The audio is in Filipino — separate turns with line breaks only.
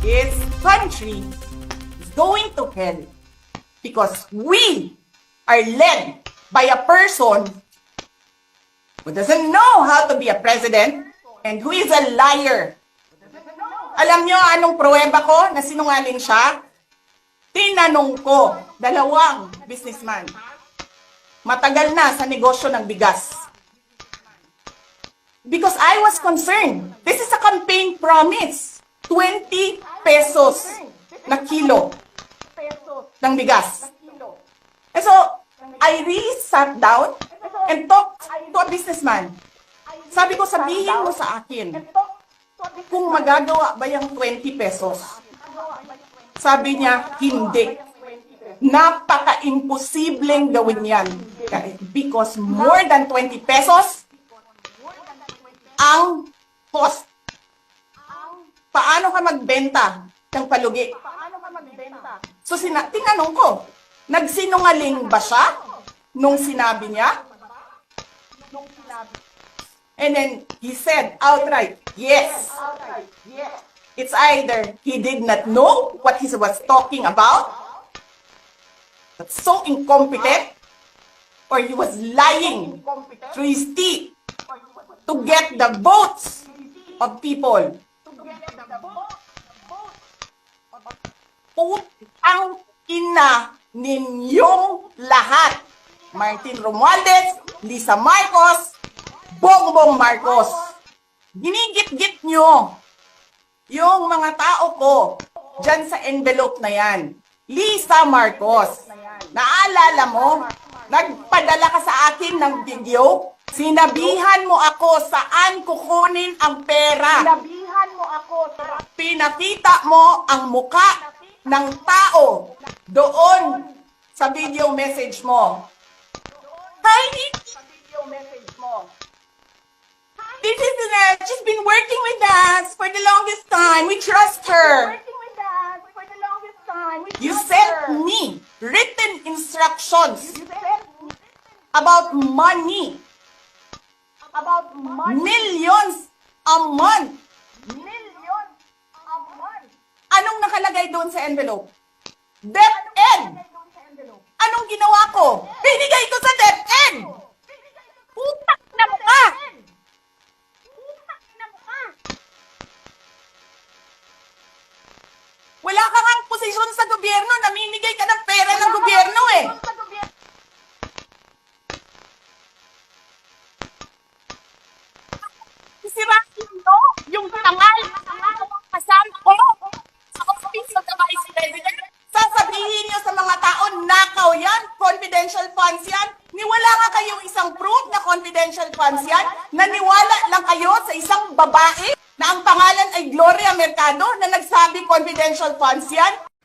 This country is going to hell because we are led by a person who doesn't know how to be a president and who is a liar. Alam nyo anong pruweba ko na sinungaling siya? Tinanong ko, dalawang businessman. Matagal na sa negosyo ng bigas. Because I was concerned. This is a campaign promise. 20 pesos na kilo ng bigas. And so, I really sat down and talked to a businessman. Sabi ko, sabihin mo sa akin, kung magagawa ba yung 20 pesos? Sabi niya, hindi. Napaka-imposibleng gawin yan. Because more than 20 pesos ang cost. Paano ka magbenta ng palugi? So, tinanong ko, nagsinungaling ba siya nung sinabi niya? And then, he said outright, yes. It's either he did not know what he was talking about, but so incompetent, or he was lying through his teeth to get the votes of people. Putang ina ninyong lahat. Martin Romualdez, Lisa Marcos, Bongbong Marcos. Ginigit-git nyo yung mga tao ko dyan sa envelope na yan. Lisa Marcos, naalala mo, nagpadala ka sa akin ng video, sinabihan mo ako saan kukunin ang pera. Pinakita mo ang muka ng tao doon sa video message mo. This is she's been working with us for the longest time. We trust her. You sent me written instructions about money. Millions a month. Anong nakalagay doon sa envelope? DepEd. Anong ginawa ko? Binigay ko sa DepEd. Putak na mukha. Wala ka ngang posisyon sa gobyerno, namimigay ka ng pera ng gobyerno eh. Sisirain mo yung tangal kasama ko sa office of the Vice President. Sasabihin niyo sa mga tao, nakaw yan, confidential funds yan. Niwala nga kayong isang proof na confidential funds yan. Naniwala lang kayo sa isang babae na ang pangalan ay Gloria Mercado na nagsabi confidential funds yan.